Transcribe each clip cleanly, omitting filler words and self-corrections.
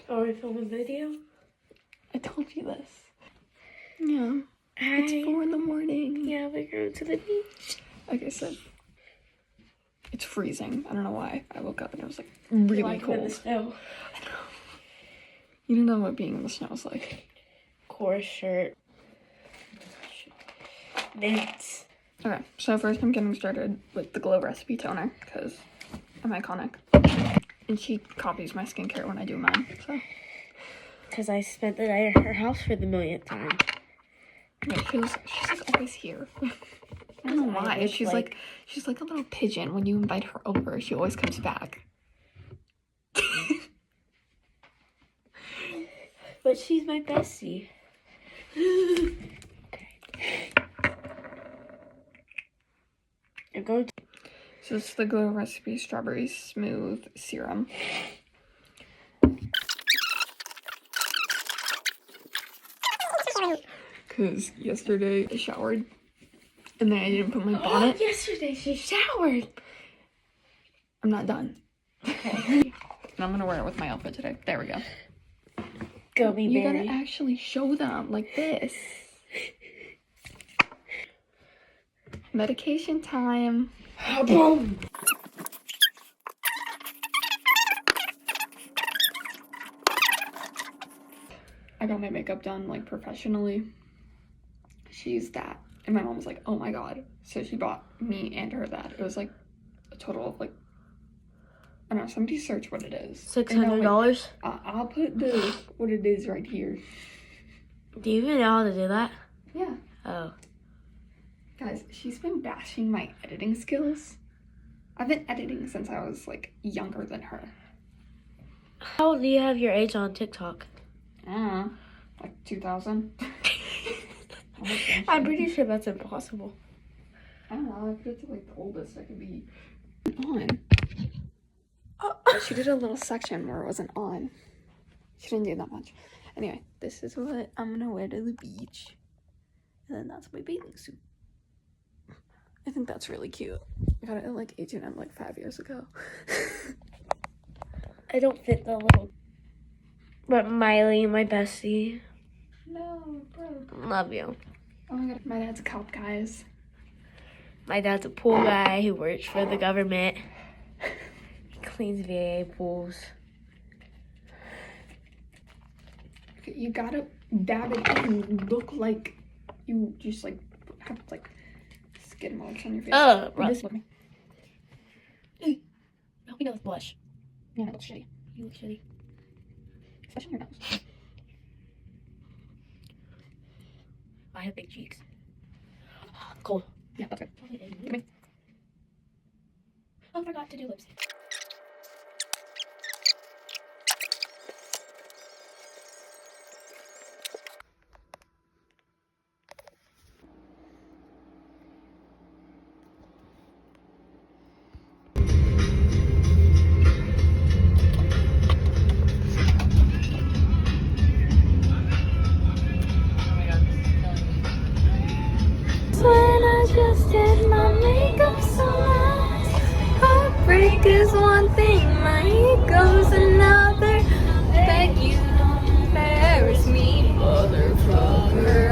Are we filming a video? I told you this. Yeah. Hi. It's 4 in the morning. Yeah, we're going to the beach. Okay, so it's freezing. I don't know why. I woke up and it was like really Like cold. in the snow. I know. You don't know what being in the snow is like. Core shirt. Mints. Okay, so first I'm getting started with the Glow Recipe Toner because I'm iconic. And she copies my skincare when I do mine, so. Because I spent the night at her house for the millionth time. Yeah, she's like always here. I don't know why. She's like a little pigeon. When you invite her over, she always comes back. But she's my bestie. Okay. I'm going to... So this is the Glow Recipe Strawberry Smooth Serum. Because yesterday I showered and then I didn't put my bonnet. Yesterday she showered. I'm not done. Okay. And I'm gonna wear it with my outfit today. There we go. Gummy You berry. gotta actually show them like this. Medication time. Boom. I got my makeup done like professionally. She used that. And my mom was like, oh my god. So she bought me and her that. It was like a total of like, I don't know, somebody search what it is. $600? I'll put what it is right here. Do you even know how to do that? Yeah. Oh. Guys, she's been bashing my editing skills. I've been editing since I was like younger than her. How do you have your age on TikTok? I don't know, like 2000. I'm pretty sure that's impossible. I don't know, I put it to like the oldest I could be on. She did a little section where it wasn't on. She didn't do that much. Anyway, this is what I'm gonna wear to the beach. And then that's my bathing suit. I think that's really cute. I got it at like H&M like 5 years ago. I don't fit the little... But Miley, my bestie. No, bro. Love you. Oh my god, my dad's a cop, guys. My dad's a pool guy who works for the government. He cleans VA pools. Okay, you gotta dab it in and look like you just like have like skid marks on your face. Oh, bro. This look. I hope you know this blush. Yeah, it looks shitty. You look shitty. Especially your nose. I have big cheeks. Cold. Yeah, that's good. Give me. Oh, I forgot to do lips. When I just did my makeup so nice. Heartbreak is one thing, my ego's another. Beg you don't embarrass me, motherfucker.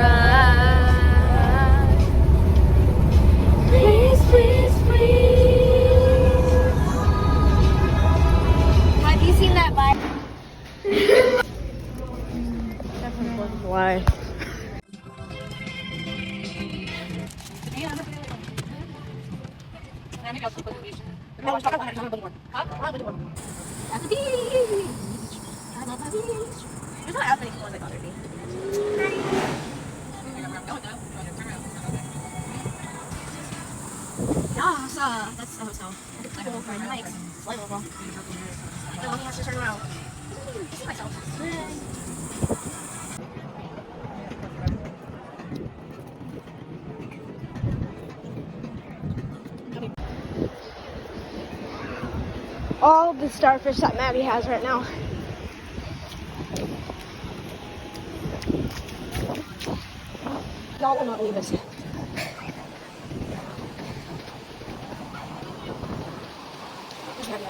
Please, please, please. Have you seen that vibe? Why? At the beach. I love the beach. There's not as many people as I thought there'd be. Yeah, so that's the hotel. It's like a little friend. Nice. Slight little. The one has to turn around. I see myself. All the starfish that Maddie has right now. Y'all will not believe this. There's Maddie.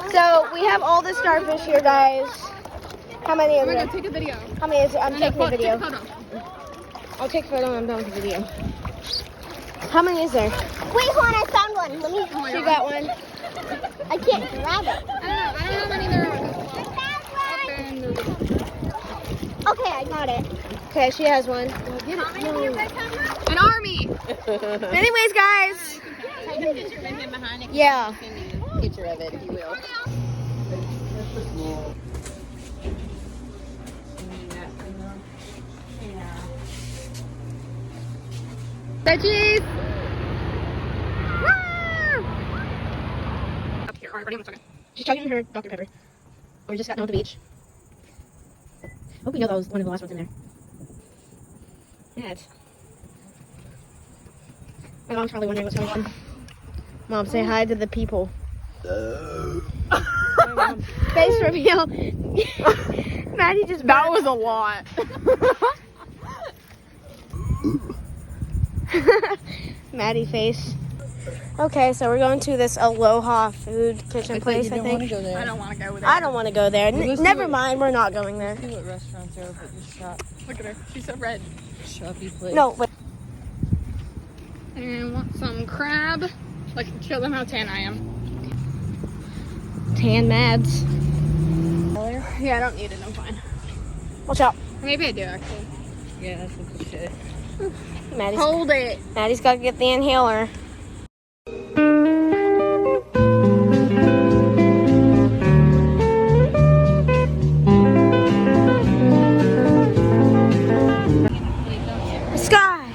So we have all the starfish here, guys. How many is We're there? gonna take a video. How many is it? I'm taking a Take video. a photo. I'll take a photo when I'm done with the video. How many is there? Wait, hold on, I found one. Let me. Oh my She God. got one. I can't grab it. I don't know how many there are. Okay, I got it. Okay, she has one. An army. Anyways, guys. Yeah. Picture of it, if you will. Veggies. Up here. Alright, ready? One second. She's chugging her Dr. Pepper. We just got down to the beach. Hope we know that was one of the last ones in there. Yeah, it's... My mom's probably wondering what's going on. Mom, say hi to the people. Mom. Face reveal. Maddie just... That was a lot. Maddie face. Okay, so we're going to this Aloha food kitchen place, I think. Go there. I don't want to go with her. I don't want to go there. Never mind, we're not going there. See what restaurants are open. Just shop. Look at her. She's so red. Shoppy place. No, wait. And want some crab. Like, show them how tan I am. Tan Mads. Yeah, I don't need it. I'm fine. Watch out. Maybe I do, actually. Yeah, that's what you should. Hold it. Maddie's got to get the inhaler. Sky.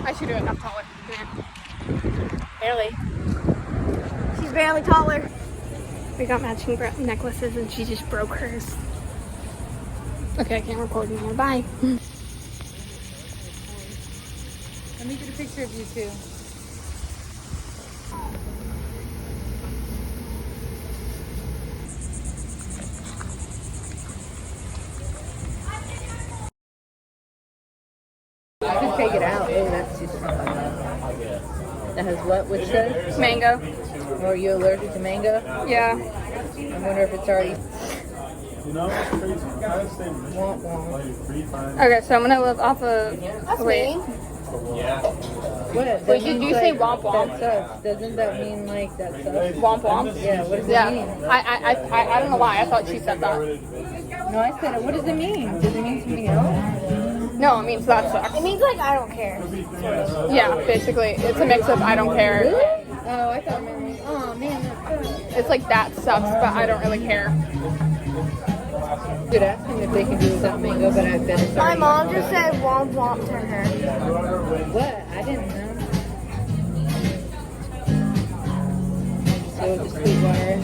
I should do it. I'm taller. Yeah. Barely. She's barely taller. We got matching necklaces and she just broke hers. Okay, I can't record anymore. Bye. Let me get a picture of you two. I could take it out. Oh, that's too strong. That has what? Which says? Mango. Or are you allergic to mango? Yeah. I wonder if it's already. Womp womp. Okay, so I'm gonna live off of. Wait. What? That Wait, did means, you say like, womp womp? That sucks. Doesn't that mean like that sucks? Womp womp? Yeah. What does Yeah. it mean? I don't know why. I thought she said that. No, I said it. What does it mean? Does it mean something else? No, it means that sucks. It means like I don't care. Yeah, basically. It's a mix of I don't care. Really? Oh, I thought it meant like, oh man, that sucks. It's like that sucks, but I don't really care. Could ask them if they can do without mango, but I bet it's My already. mom just said womp womp to her. What? I didn't know. So just sweet water.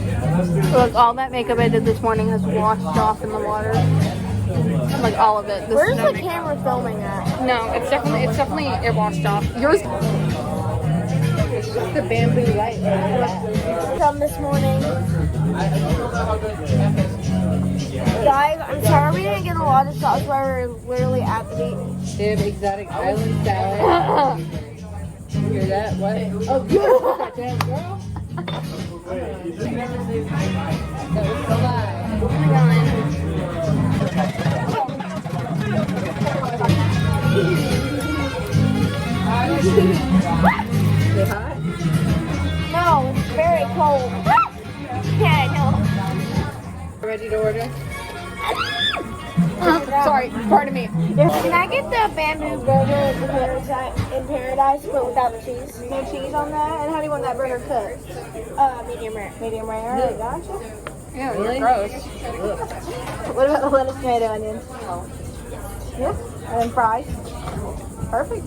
So like all that makeup I did this morning has washed off in the water. Like all of it. This Where's is no the makeup. camera filming at? No, it's definitely it washed off. Yours. It's just the bamboo light. From this morning. Guys, I'm sorry we didn't get a lot of shots while we were literally at the beach. They have exotic island salad. You hear that? What? Oh, good. Damn, girl. That was a lie. Is it hot? No, it's very cold. Yeah, I know. Ready to order? Sorry, pardon me. Can I get the bamboo burger in paradise, but without the cheese? No cheese on that? And how do you want that burger cooked? Medium rare. Medium rare. All right, gotcha. Yeah, Really? you're gross. What about the lettuce, tomato, onions? Yeah. And then fries. Perfect.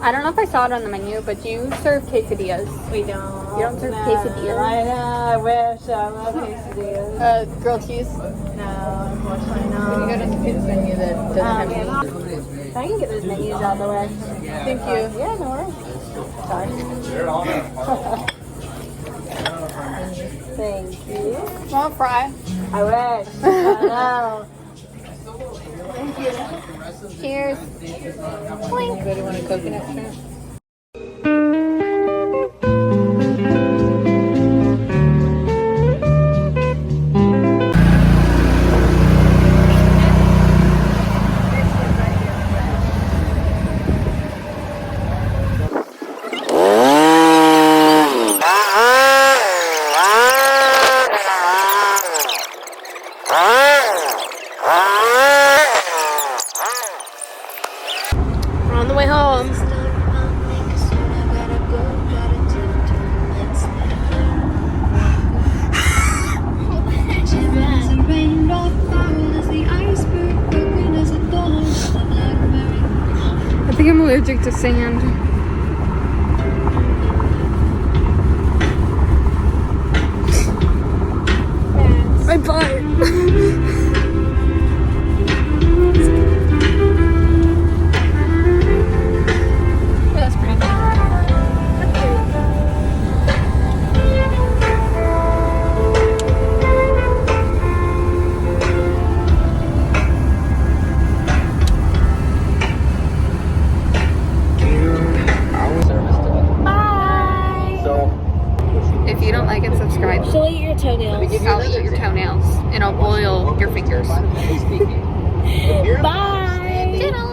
I don't know if I saw it on the menu, but you serve quesadillas. We don't. You don't serve quesadillas? I know. I wish. I love quesadillas. Grilled cheese. No, unfortunately You no. go to the kids menu that doesn't have meat. I can get those menus out of the way. Thank you. Yeah, no worries. Sorry. Thank you. Want a fry? I wish. I know. Cheers. Anybody want a coconut shrimp? to sand. My butt. That's pretty neat. If you don't like it, subscribe. She'll eat your toenails. I'll eat your toenails and I'll boil your fingers. Bye. Toodles.